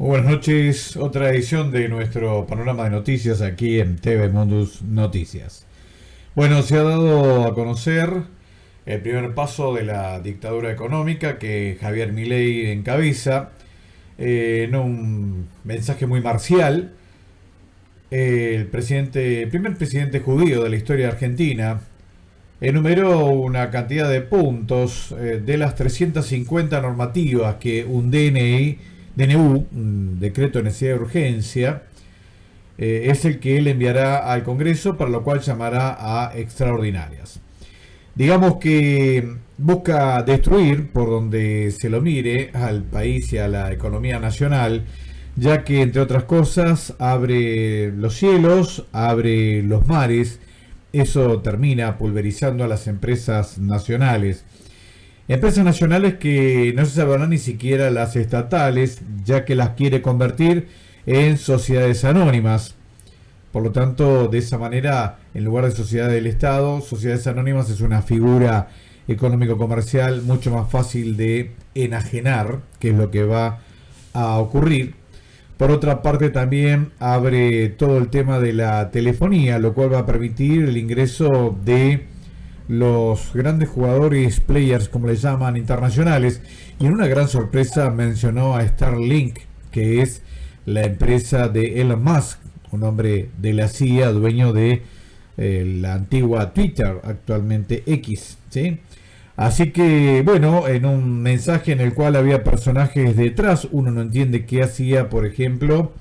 Muy buenas noches, otra edición de nuestro panorama de noticias aquí en TV Mundus Noticias. Bueno, se ha dado a conocer el primer paso de la dictadura económica que Javier Milei encabeza, en un mensaje muy marcial. El primer presidente judío de la historia argentina, enumeró una cantidad de puntos de las 350 normativas que un DNU, un decreto de necesidad de urgencia, es el que él enviará al Congreso, para lo cual llamará a extraordinarias. Digamos que busca destruir, por donde se lo mire, al país y a la economía nacional, ya que, entre otras cosas, abre los cielos, abre los mares. Eso termina pulverizando a las empresas nacionales. Empresas nacionales que no se salvarán ni siquiera las estatales, ya que las quiere convertir en sociedades anónimas. Por lo tanto, de esa manera, en lugar de sociedad del Estado, sociedades anónimas es una figura económico-comercial mucho más fácil de enajenar, que es lo que va a ocurrir. Por otra parte, también abre todo el tema de la telefonía, lo cual va a permitir el ingreso de los grandes jugadores, players como les llaman, internacionales. Y en una gran sorpresa mencionó a Starlink, que es la empresa de Elon Musk, un hombre de la CIA, dueño de la antigua Twitter, actualmente X, ¿sí? Así que, bueno, en un mensaje en el cual había personajes detrás, uno no entiende qué hacía, por ejemplo,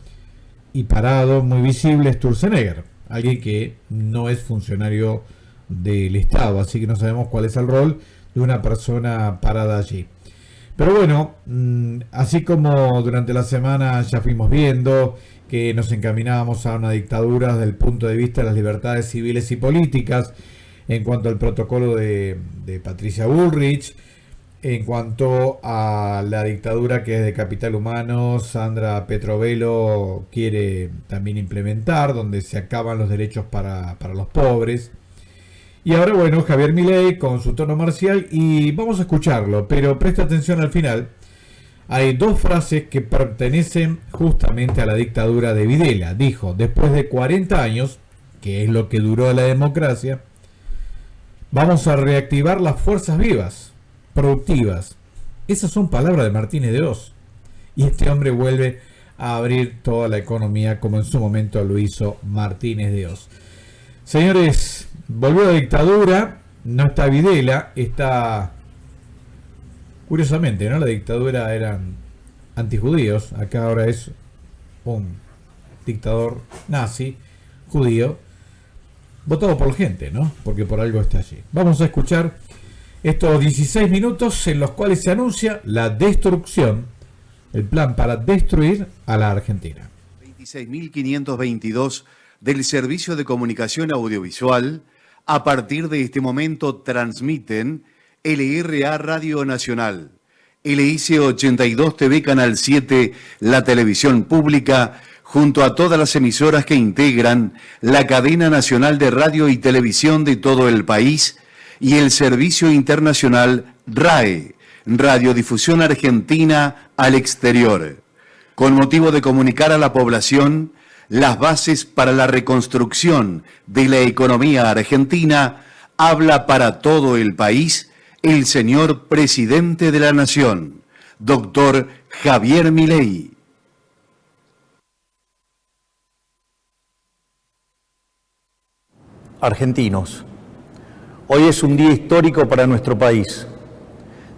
y parado, muy visible, Sturzenegger, alguien que no es funcionario del Estado, así que no sabemos cuál es el rol de una persona parada allí. Pero bueno, así como durante la semana ya fuimos viendo que nos encaminábamos a una dictadura desde el punto de vista de las libertades civiles y políticas, en cuanto al protocolo de Patricia Bullrich, en cuanto a la dictadura que desde Capital Humano Sandra Petrovelo quiere también implementar, donde se acaban los derechos para los pobres. Y ahora, bueno, Javier Milei con su tono marcial, y vamos a escucharlo, pero presta atención al final. Hay dos frases que pertenecen justamente a la dictadura de Videla. Dijo, después de 40 años, que es lo que duró la democracia, vamos a reactivar las fuerzas vivas, productivas. Esas son palabras de Martínez de Oz. Y este hombre vuelve a abrir toda la economía como en su momento lo hizo Martínez de Oz. Señores, volvió la dictadura, no está Videla, está... Curiosamente, ¿no? La dictadura eran antijudíos, acá ahora es un dictador nazi, judío, votado por la gente, ¿no? Porque por algo está allí. Vamos a escuchar estos 16 minutos en los cuales se anuncia la destrucción, el plan para destruir a la Argentina. 26.522 del Servicio de Comunicación Audiovisual, a partir de este momento transmiten LRA Radio Nacional, LIC 82 TV Canal 7, la televisión pública, junto a todas las emisoras que integran la cadena nacional de radio y televisión de todo el país, y el servicio internacional RAE, Radiodifusión Argentina al Exterior, con motivo de comunicar a la población las bases para la reconstrucción de la economía argentina. Habla para todo el país el señor Presidente de la Nación, doctor Javier Milei. Argentinos, hoy es un día histórico para nuestro país.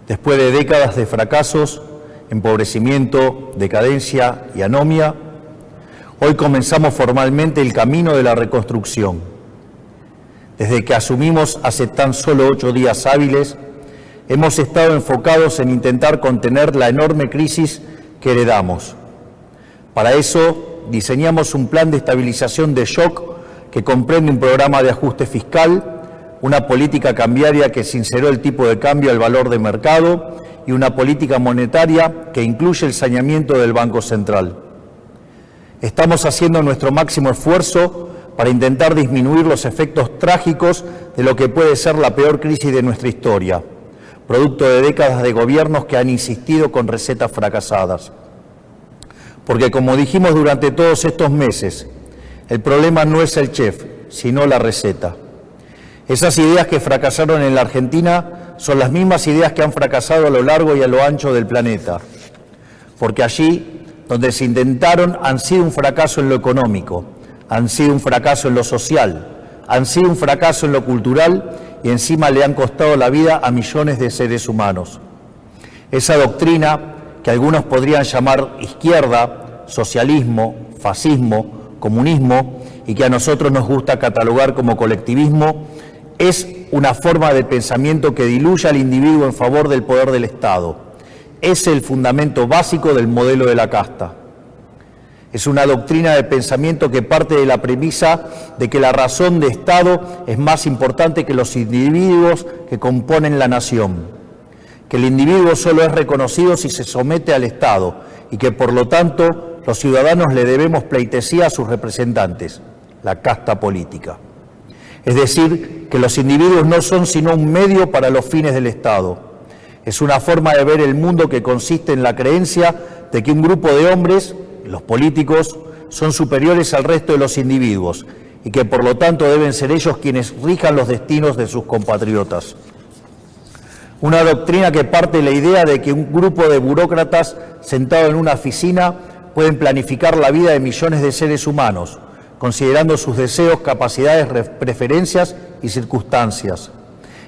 Después de décadas de fracasos, empobrecimiento, decadencia y anomia, hoy comenzamos formalmente el camino de la reconstrucción. Desde que asumimos hace tan solo 8 días hábiles, hemos estado enfocados en intentar contener la enorme crisis que heredamos. Para eso, diseñamos un plan de estabilización de shock que comprende un programa de ajuste fiscal, una política cambiaria que sinceró el tipo de cambio al valor de mercado y una política monetaria que incluye el saneamiento del Banco Central. Estamos haciendo nuestro máximo esfuerzo para intentar disminuir los efectos trágicos de lo que puede ser la peor crisis de nuestra historia, producto de décadas de gobiernos que han insistido con recetas fracasadas. Porque como dijimos durante todos estos meses, el problema no es el chef, sino la receta. Esas ideas que fracasaron en la Argentina son las mismas ideas que han fracasado a lo largo y a lo ancho del planeta. Porque allí, donde se intentaron, han sido un fracaso en lo económico, han sido un fracaso en lo social, han sido un fracaso en lo cultural y encima le han costado la vida a millones de seres humanos. Esa doctrina, que algunos podrían llamar izquierda, socialismo, fascismo, comunismo, y que a nosotros nos gusta catalogar como colectivismo, es una forma de pensamiento que diluye al individuo en favor del poder del Estado. Es el fundamento básico del modelo de la casta. Es una doctrina de pensamiento que parte de la premisa de que la razón de Estado es más importante que los individuos que componen la nación, que el individuo solo es reconocido si se somete al Estado y que por lo tanto los ciudadanos le debemos pleitesía a sus representantes, la casta política. Es decir, que los individuos no son sino un medio para los fines del Estado. Es una forma de ver el mundo que consiste en la creencia de que un grupo de hombres, los políticos, son superiores al resto de los individuos y que por lo tanto deben ser ellos quienes rijan los destinos de sus compatriotas. Una doctrina que parte de la idea de que un grupo de burócratas sentados en una oficina pueden planificar la vida de millones de seres humanos, considerando sus deseos, capacidades, preferencias y circunstancias.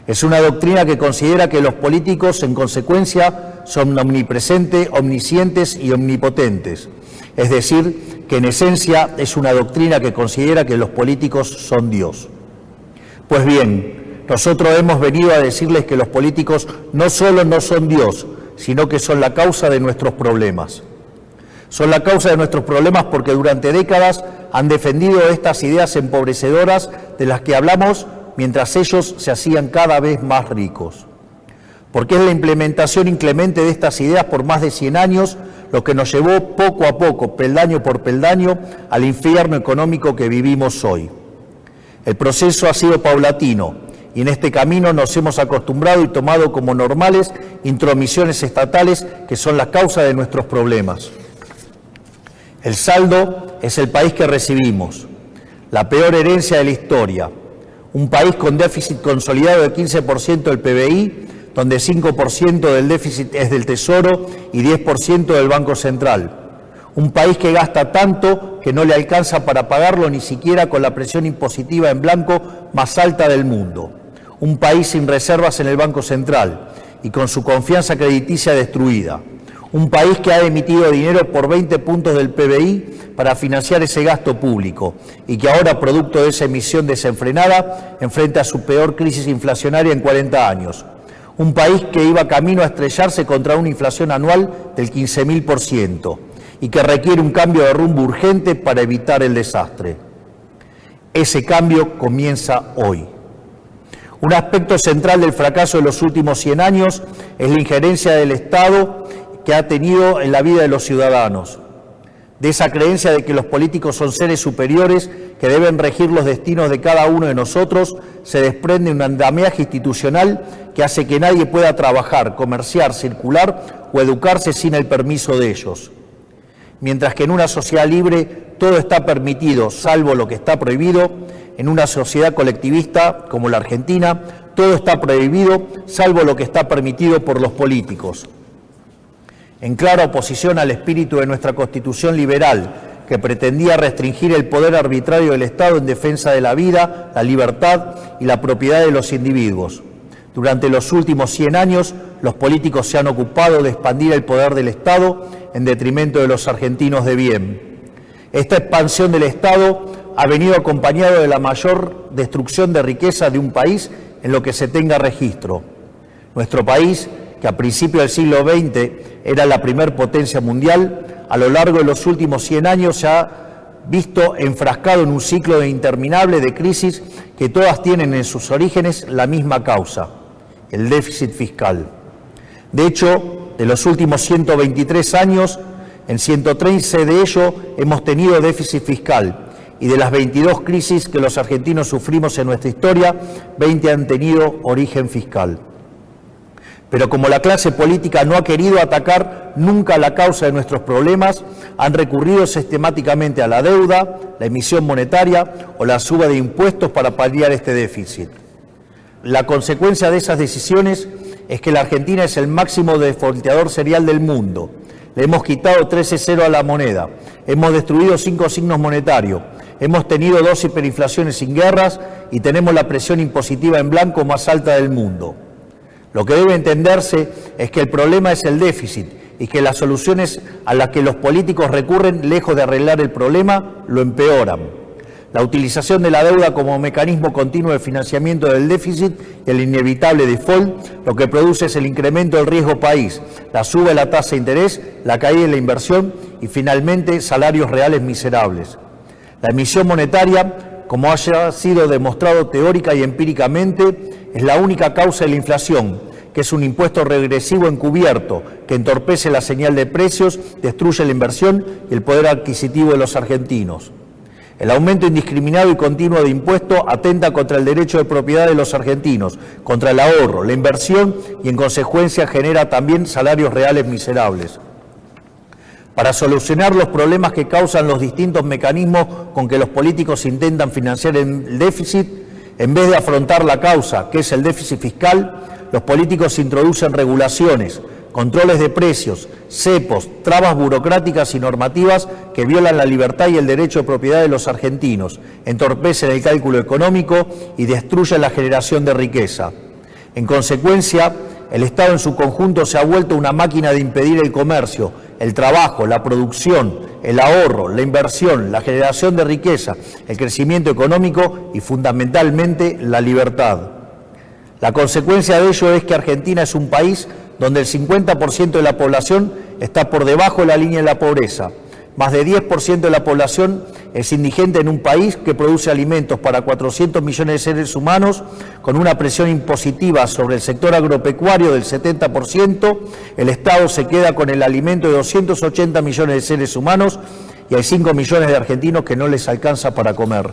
Es una doctrina que considera que los políticos, en consecuencia, son omnipresentes, omniscientes y omnipotentes. Es decir, que en esencia es una doctrina que considera que los políticos son Dios. Pues bien, nosotros hemos venido a decirles que los políticos no solo no son Dios, sino que son la causa de nuestros problemas. Son la causa de nuestros problemas porque durante décadas han defendido estas ideas empobrecedoras de las que hablamos mientras ellos se hacían cada vez más ricos. Porque es la implementación inclemente de estas ideas por más de 100 años lo que nos llevó poco a poco, peldaño por peldaño, al infierno económico que vivimos hoy. El proceso ha sido paulatino y en este camino nos hemos acostumbrado y tomado como normales intromisiones estatales que son la causa de nuestros problemas. El saldo es el país que recibimos, la peor herencia de la historia, un país con déficit consolidado de 15% del PBI, donde 5% del déficit es del Tesoro y 10% del Banco Central. Un país que gasta tanto que no le alcanza para pagarlo ni siquiera con la presión impositiva en blanco más alta del mundo. Un país sin reservas en el Banco Central y con su confianza crediticia destruida. Un país que ha emitido dinero por 20 puntos del PBI para financiar ese gasto público y que ahora, producto de esa emisión desenfrenada, enfrenta su peor crisis inflacionaria en 40 años. Un país que iba camino a estrellarse contra una inflación anual del 15.000% y que requiere un cambio de rumbo urgente para evitar el desastre. Ese cambio comienza hoy. Un aspecto central del fracaso de los últimos 100 años es la injerencia del Estado que ha tenido en la vida de los ciudadanos, de esa creencia de que los políticos son seres superiores que deben regir los destinos de cada uno de nosotros, se desprende un andamiaje institucional que hace que nadie pueda trabajar, comerciar, circular o educarse sin el permiso de ellos. Mientras que en una sociedad libre todo está permitido, salvo lo que está prohibido, en una sociedad colectivista como la Argentina, todo está prohibido, salvo lo que está permitido por los políticos. En clara oposición al espíritu de nuestra Constitución liberal, que pretendía restringir el poder arbitrario del Estado en defensa de la vida, la libertad y la propiedad de los individuos. Durante los últimos 100 años, los políticos se han ocupado de expandir el poder del Estado en detrimento de los argentinos de bien. Esta expansión del Estado ha venido acompañado de la mayor destrucción de riqueza de un país en lo que se tenga registro. Nuestro país, que a principios del siglo XX era la primer potencia mundial, a lo largo de los últimos 100 años se ha visto enfrascado en un ciclo interminable de crisis que todas tienen en sus orígenes la misma causa, el déficit fiscal. De hecho, de los últimos 123 años, en 113 de ellos hemos tenido déficit fiscal y de las 22 crisis que los argentinos sufrimos en nuestra historia, 20 han tenido origen fiscal. Pero como la clase política no ha querido atacar nunca la causa de nuestros problemas, han recurrido sistemáticamente a la deuda, la emisión monetaria o la suba de impuestos para paliar este déficit. La consecuencia de esas decisiones es que la Argentina es el máximo defaulteador serial del mundo. Le hemos quitado 13-0 a la moneda, hemos destruido 5 signos monetarios, hemos tenido 2 hiperinflaciones sin guerras y tenemos la presión impositiva en blanco más alta del mundo. Lo que debe entenderse es que el problema es el déficit y que las soluciones a las que los políticos recurren, lejos de arreglar el problema, lo empeoran. La utilización de la deuda como mecanismo continuo de financiamiento del déficit y el inevitable default, lo que produce es el incremento del riesgo país, la suba de la tasa de interés, la caída de la inversión y finalmente salarios reales miserables. La emisión monetaria, como haya sido demostrado teórica y empíricamente, es la única causa de la inflación, que es un impuesto regresivo encubierto que entorpece la señal de precios, destruye la inversión y el poder adquisitivo de los argentinos. El aumento indiscriminado y continuo de impuestos atenta contra el derecho de propiedad de los argentinos, contra el ahorro, la inversión y en consecuencia genera también salarios reales miserables. Para solucionar los problemas que causan los distintos mecanismos con que los políticos intentan financiar el déficit, en vez de afrontar la causa, que es el déficit fiscal, los políticos introducen regulaciones, controles de precios, cepos, trabas burocráticas y normativas que violan la libertad y el derecho de propiedad de los argentinos, entorpecen el cálculo económico y destruyen la generación de riqueza. En consecuencia, el Estado en su conjunto se ha vuelto una máquina de impedir el comercio, el trabajo, la producción, el ahorro, la inversión, la generación de riqueza, el crecimiento económico y fundamentalmente la libertad. La consecuencia de ello es que Argentina es un país donde el 50% de la población está por debajo de la línea de la pobreza. Más de 10% de la población es indigente en un país que produce alimentos para 400 millones de seres humanos, con una presión impositiva sobre el sector agropecuario del 70%, el Estado se queda con el alimento de 280 millones de seres humanos y hay 5 millones de argentinos que no les alcanza para comer.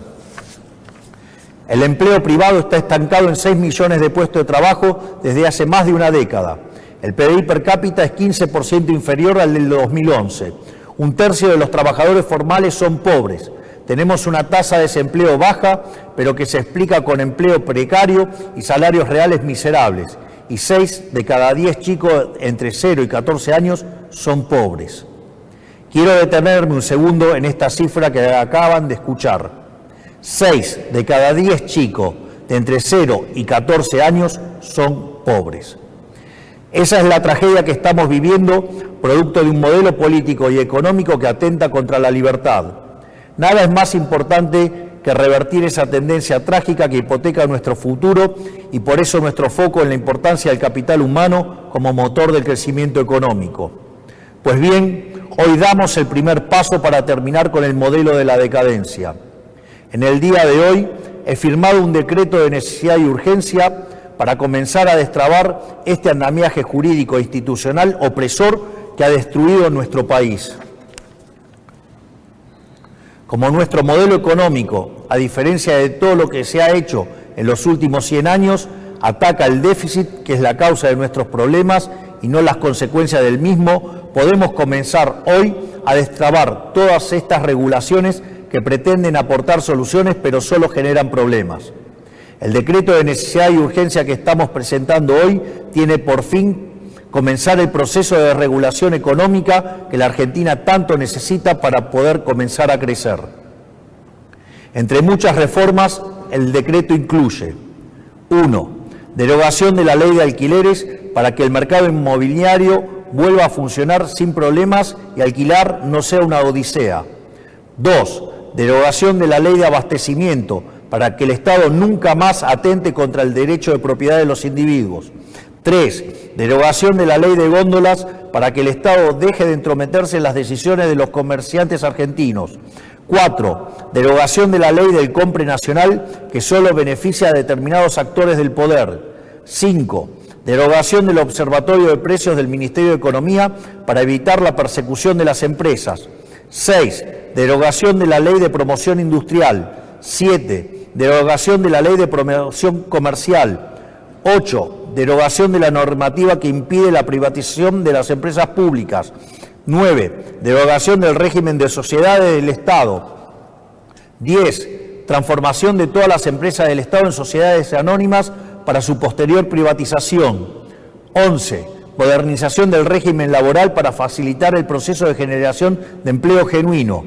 El empleo privado está estancado en 6 millones de puestos de trabajo desde hace más de una década. El PBI per cápita es 15% inferior al del 2011. Un tercio de los trabajadores formales son pobres. Tenemos una tasa de desempleo baja, pero que se explica con empleo precario y salarios reales miserables. Y 6 de cada 10 chicos entre 0 y 14 años son pobres. Quiero detenerme un segundo en esta cifra que acaban de escuchar. 6 de cada 10 chicos de entre 0 y 14 años son pobres. Esa es la tragedia que estamos viviendo, producto de un modelo político y económico que atenta contra la libertad. Nada es más importante que revertir esa tendencia trágica que hipoteca nuestro futuro y por eso nuestro foco en la importancia del capital humano como motor del crecimiento económico. Pues bien, hoy damos el primer paso para terminar con el modelo de la decadencia. En el día de hoy he firmado un decreto de necesidad y urgencia para comenzar a destrabar este andamiaje jurídico e institucional opresor que ha destruido nuestro país. Como nuestro modelo económico, a diferencia de todo lo que se ha hecho en los últimos 100 años, ataca el déficit, que es la causa de nuestros problemas y no las consecuencias del mismo, podemos comenzar hoy a destrabar todas estas regulaciones que pretenden aportar soluciones pero solo generan problemas. El decreto de necesidad y urgencia que estamos presentando hoy tiene por fin comenzar el proceso de regulación económica que la Argentina tanto necesita para poder comenzar a crecer. Entre muchas reformas, el decreto incluye: 1. Derogación de la ley de alquileres para que el mercado inmobiliario vuelva a funcionar sin problemas y alquilar no sea una odisea. 2. Derogación de la ley de abastecimiento para que el Estado nunca más atente contra el derecho de propiedad de los individuos. 3. Derogación de la ley de góndolas para que el Estado deje de entrometerse en las decisiones de los comerciantes argentinos. 4. Derogación de la ley del compre nacional que solo beneficia a determinados actores del poder. 5. Derogación del Observatorio de Precios del Ministerio de Economía para evitar la persecución de las empresas. 6. Derogación de la ley de promoción industrial. 7. Derogación de la ley de promoción comercial. 8. derogación de la normativa que impide la privatización de las empresas públicas. 9. Derogación del régimen de sociedades del Estado. 10. Transformación de todas las empresas del Estado en sociedades anónimas para su posterior privatización. 11. Modernización del régimen laboral para facilitar el proceso de generación de empleo genuino.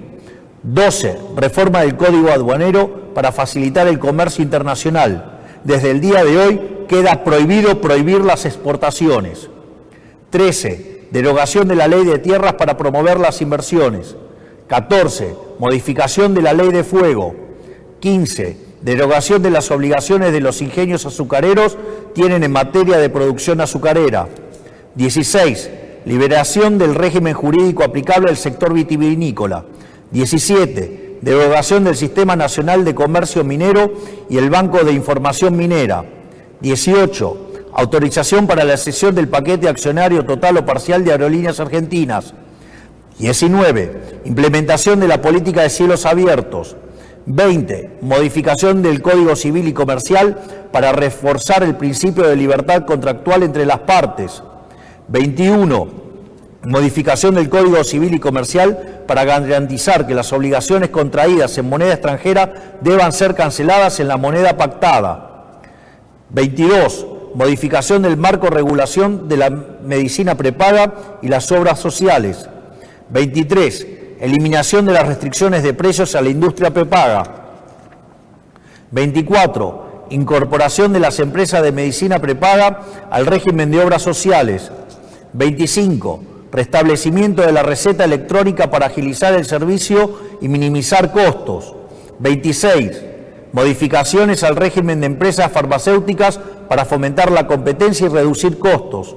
12. Reforma del Código Aduanero para facilitar el comercio internacional. Desde el día de hoy queda prohibido prohibir las exportaciones. 13. Derogación de la Ley de Tierras para promover las inversiones. 14. Modificación de la Ley de Fuego. 15. Derogación de las obligaciones de los ingenios azucareros tienen en materia de producción azucarera. 16. Liberación del régimen jurídico aplicable al sector vitivinícola. 17. Derogación del Sistema Nacional de Comercio Minero y el Banco de Información Minera. 18. Autorización para la cesión del paquete accionario total o parcial de Aerolíneas Argentinas. 19. Implementación de la política de cielos abiertos. 20. Modificación del Código Civil y Comercial para reforzar el principio de libertad contractual entre las partes. 21. Modificación del Código Civil y Comercial para garantizar que las obligaciones contraídas en moneda extranjera deban ser canceladas en la moneda pactada. 22. Modificación del marco de regulación de la medicina prepaga y las obras sociales. 23. Eliminación de las restricciones de precios a la industria prepaga. 24. Incorporación de las empresas de medicina prepaga al régimen de obras sociales. 25. Restablecimiento de la receta electrónica para agilizar el servicio y minimizar costos. 26. Modificaciones al régimen de empresas farmacéuticas para fomentar la competencia y reducir costos.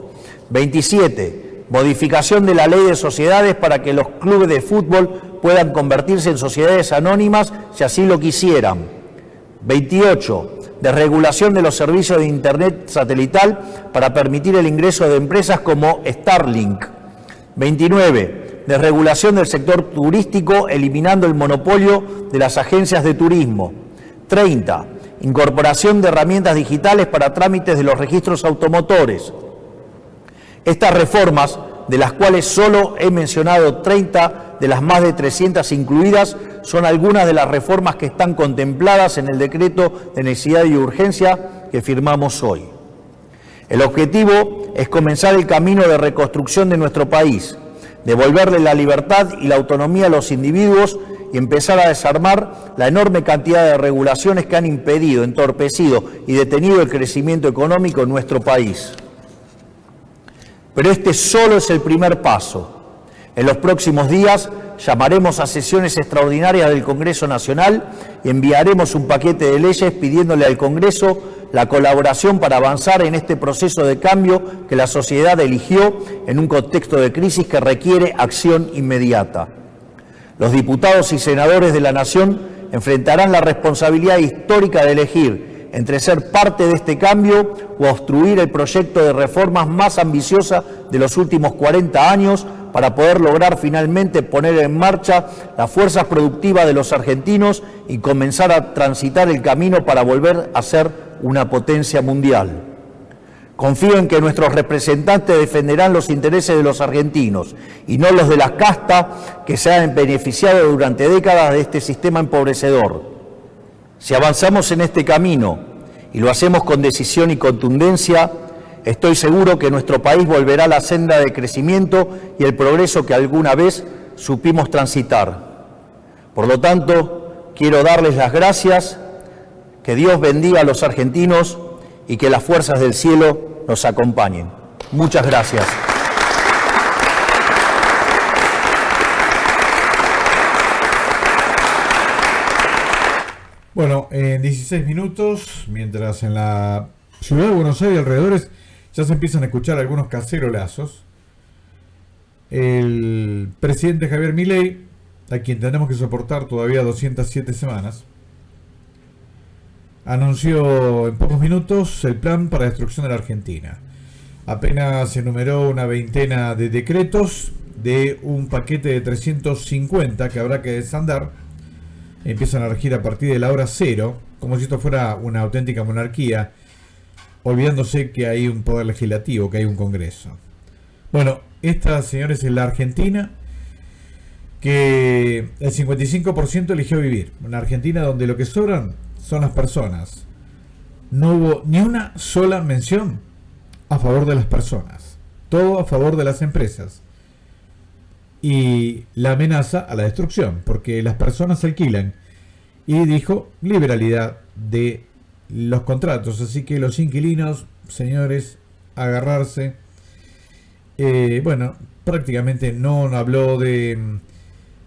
27. Modificación de la Ley de Sociedades para que los clubes de fútbol puedan convertirse en sociedades anónimas si así lo quisieran. 28. Desregulación de los servicios de Internet satelital para permitir el ingreso de empresas como Starlink. 29. Desregulación del sector turístico eliminando el monopolio de las agencias de turismo. 30. Incorporación de herramientas digitales para trámites de los registros automotores. Estas reformas, de las cuales solo he mencionado 30 de las más de 300 incluidas, son algunas de las reformas que están contempladas en el decreto de necesidad y urgencia que firmamos hoy. El objetivo es comenzar el camino de reconstrucción de nuestro país, devolverle la libertad y la autonomía a los individuos y empezar a desarmar la enorme cantidad de regulaciones que han impedido, entorpecido y detenido el crecimiento económico en nuestro país. Pero este solo es el primer paso. En los próximos días llamaremos a sesiones extraordinarias del Congreso Nacional y enviaremos un paquete de leyes pidiéndole al Congreso la colaboración para avanzar en este proceso de cambio que la sociedad eligió en un contexto de crisis que requiere acción inmediata. Los diputados y senadores de la Nación enfrentarán la responsabilidad histórica de elegir entre ser parte de este cambio o obstruir el proyecto de reformas más ambiciosa de los últimos 40 años para poder lograr finalmente poner en marcha las fuerzas productivas de los argentinos y comenzar a transitar el camino para volver a ser una potencia mundial. Confío en que nuestros representantes defenderán los intereses de los argentinos y no los de la casta que se han beneficiado durante décadas de este sistema empobrecedor. Si avanzamos en este camino y lo hacemos con decisión y contundencia, estoy seguro que nuestro país volverá a la senda de crecimiento y el progreso que alguna vez supimos transitar. Por lo tanto, quiero darles las gracias, que Dios bendiga a los argentinos y que las fuerzas del cielo nos acompañen. Muchas gracias. Bueno, en 16 minutos, mientras en la ciudad de Buenos Aires y alrededores ya se empiezan a escuchar algunos cacerolazos, el presidente Javier Milei, a quien tenemos que soportar todavía 207 semanas, anunció en pocos minutos el plan para la destrucción de la Argentina. Apenas se enumeró una veintena de decretos de un paquete de 350 que habrá que desandar. Empiezan a regir a partir de la hora cero, como si esto fuera una auténtica monarquía. olvidándose que hay un poder legislativo, que hay un Congreso. Bueno, esta, señores, es la Argentina que el 55% eligió vivir. Una Argentina donde lo que sobran son las personas. No hubo ni una sola mención a favor de las personas. Todo a favor de las empresas. Y la amenaza a la destrucción, porque las personas se alquilan. Y dijo liberalidad de los contratos. Así que los inquilinos, señores, agarrarse. Bueno, prácticamente no habló de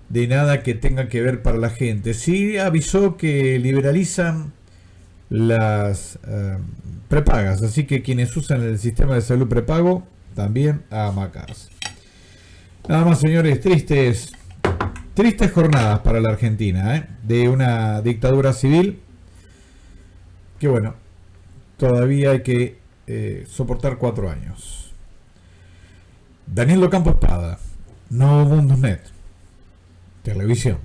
nada que tenga que ver para la gente. Sí avisó que liberalizan las prepagas, así que quienes usan el sistema de salud prepago también a macarse. Nada más, señores, tristes jornadas para la Argentina, de una dictadura civil que, bueno, todavía hay que soportar 4 años. Daniel Docampo Espada, Novo Mundus Net, Televisión.